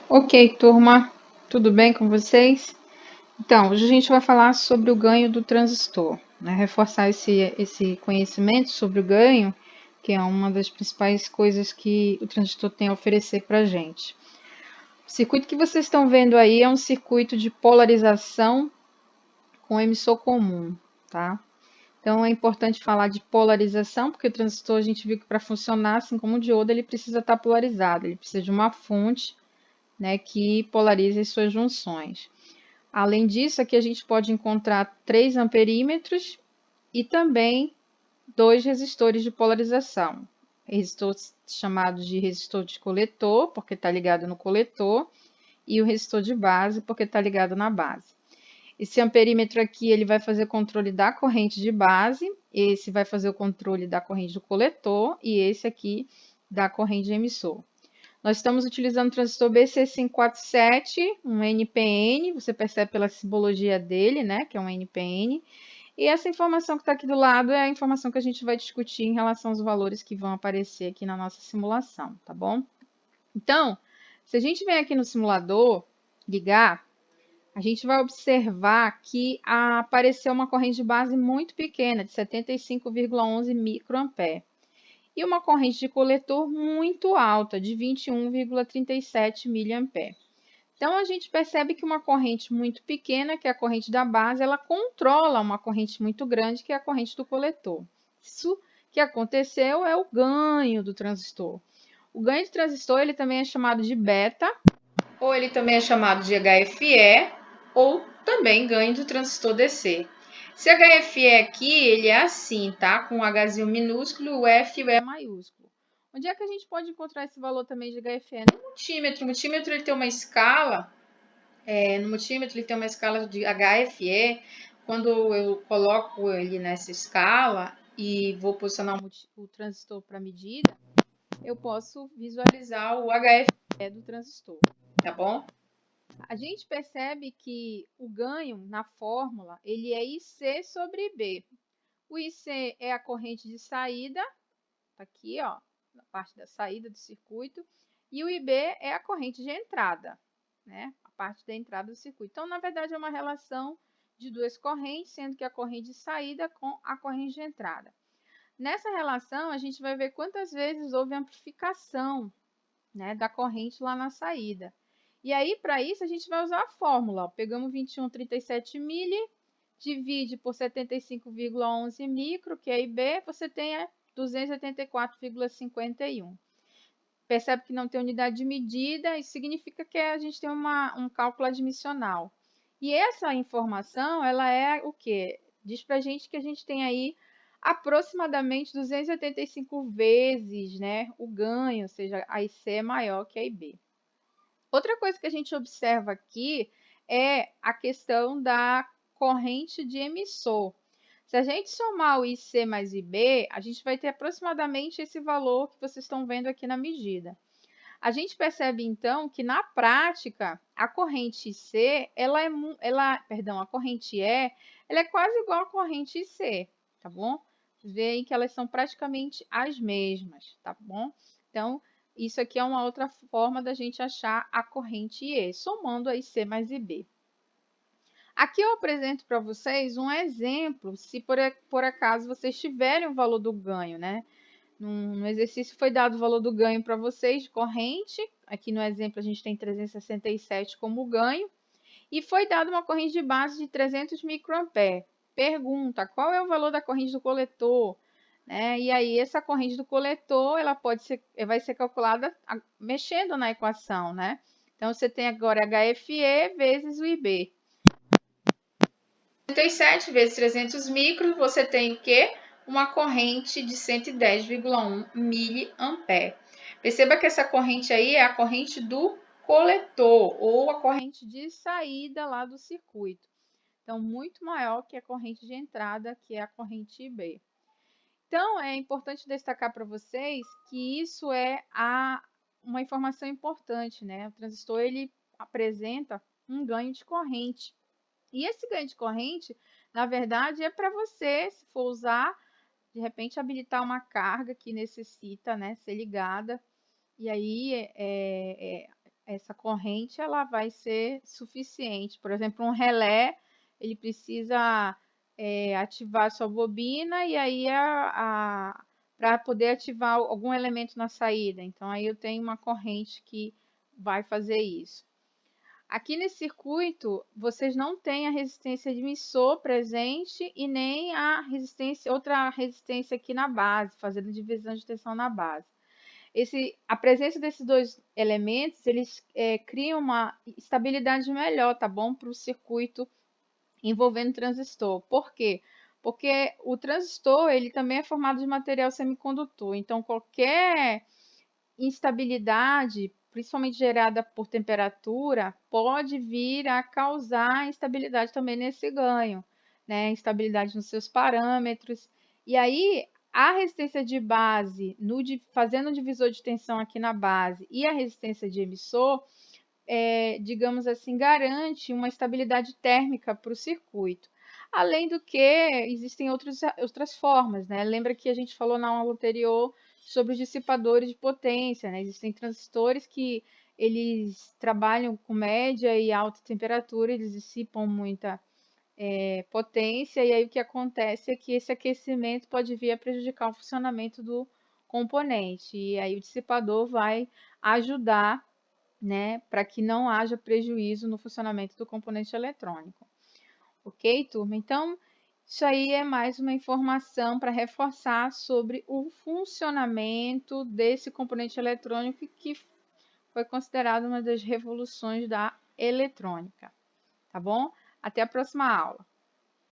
Ok, turma, tudo bem com vocês? Então, hoje a gente vai falar sobre o ganho do transistor, né? Reforçar esse conhecimento sobre o ganho, que é uma das principais coisas que o transistor tem a oferecer para a gente. O circuito que vocês estão vendo aí é um circuito de polarização com emissor comum, tá? Então é importante falar de polarização, porque o transistor a gente viu que para funcionar, assim como o diodo, ele precisa estar polarizado, ele precisa de uma fonte, né, que polarize as suas junções. Além disso, aqui a gente pode encontrar 3 amperímetros e também 2 resistores de polarização. Resistor chamado de resistor de coletor, porque está ligado no coletor, e o resistor de base, porque está ligado na base. Esse amperímetro aqui ele vai fazer controle da corrente de base, esse vai fazer o controle da corrente do coletor e esse aqui da corrente de emissor. Nós estamos utilizando o transistor BC547, um NPN, você percebe pela simbologia dele, né, que é um NPN. E essa informação que está aqui do lado é a informação que a gente vai discutir em relação aos valores que vão aparecer aqui na nossa simulação, tá bom? Então, se a gente vem aqui no simulador, ligar, a gente vai observar que apareceu uma corrente de base muito pequena, de 75,11 microampere. E uma corrente de coletor muito alta, de 21,37 mA. Então, a gente percebe que uma corrente muito pequena, que é a corrente da base, ela controla uma corrente muito grande, que é a corrente do coletor. Isso que aconteceu é o ganho do transistor. O ganho de transistor ele também é chamado de beta, ou ele também é chamado de HFE, ou também ganho do transistor DC. Esse HFE aqui, ele é assim, tá? Com o Hzinho minúsculo, o F e o E maiúsculo. Onde é que a gente pode encontrar esse valor também de HFE? No multímetro. O multímetro ele tem uma escala, no multímetro ele tem uma escala de HFE. Quando eu coloco ele nessa escala e vou posicionar o transistor para medida, eu posso visualizar o HFE do transistor, tá bom? A gente percebe que o ganho na fórmula ele é IC sobre IB. O IC é a corrente de saída, tá aqui, ó, na parte da saída do circuito, e o IB é a corrente de entrada, né? A parte da entrada do circuito. Então, na verdade, é uma relação de duas correntes, sendo que a corrente de saída com a corrente de entrada. Nessa relação, a gente vai ver quantas vezes houve amplificação, né, da corrente lá na saída. E aí, para isso, a gente vai usar a fórmula. Ó. Pegamos 21,37 mili, divide por 75,11 micro, que é IB, você tem 284,51. Percebe que não tem unidade de medida, isso significa que a gente tem um cálculo admissional. E essa informação, ela é o quê? Diz para a gente que a gente tem aí aproximadamente 285 vezes, né, o ganho, ou seja, a IC é maior que a IB. Outra coisa que a gente observa aqui é a questão da corrente de emissor. Se a gente somar o IC mais IB, a gente vai ter aproximadamente esse valor que vocês estão vendo aqui na medida. A gente percebe então que na prática a corrente IC, a corrente E, ela é quase igual à corrente IC, tá bom? Vocês veem que elas são praticamente as mesmas, tá bom? Então, isso aqui é uma outra forma da gente achar a corrente E, somando a IC mais IB. Aqui eu apresento para vocês um exemplo, se por acaso vocês tiverem o valor do ganho, né? No exercício foi dado o valor do ganho para vocês de corrente. Aqui no exemplo a gente tem 367 como ganho. E foi dado uma corrente de base de 300 microampere. Pergunta, qual é o valor da corrente do coletor? Né? E aí essa corrente do coletor ela vai ser calculada mexendo na equação. Né? Então você tem agora HFE vezes o IB. 37 vezes 300 micros, você tem o quê? Uma corrente de 110,1 miliampere. Perceba que essa corrente aí é a corrente do coletor ou a corrente de saída lá do circuito. Então, muito maior que a corrente de entrada, que é a corrente IB. Então, é importante destacar para vocês que isso é uma informação importante, né? O transistor ele apresenta um ganho de corrente. E esse ganho de corrente, na verdade, é para você, se for usar, de repente habilitar uma carga que necessita, né, ser ligada. E aí essa corrente ela vai ser suficiente. Por exemplo, um relé, ele precisa ativar sua bobina e aí para poder ativar algum elemento na saída. Então aí eu tenho uma corrente que vai fazer isso. Aqui nesse circuito, vocês não têm a resistência de emissor presente e nem a resistência, outra resistência aqui na base, fazendo divisão de tensão na base. A presença desses dois elementos, eles criam uma estabilidade melhor, tá bom? Para o circuito envolvendo transistor. Por quê? Porque o transistor, ele também é formado de material semicondutor. Então, qualquer instabilidade, principalmente gerada por temperatura, pode vir a causar instabilidade também nesse ganho, né? Instabilidade nos seus parâmetros. E aí, a resistência de base, fazendo o divisor de tensão aqui na base, e a resistência de emissor, digamos assim, garante uma estabilidade térmica para o circuito. Além do que, existem outras formas, né? Lembra que a gente falou na aula anterior sobre os dissipadores de potência, né? Existem transistores que eles trabalham com média e alta temperatura, eles dissipam muita potência, e aí o que acontece é que esse aquecimento pode vir a prejudicar o funcionamento do componente, e aí o dissipador vai ajudar, né, para que não haja prejuízo no funcionamento do componente eletrônico. Ok, turma? Então, isso aí é mais uma informação para reforçar sobre o funcionamento desse componente eletrônico que foi considerado uma das revoluções da eletrônica. Tá bom? Até a próxima aula.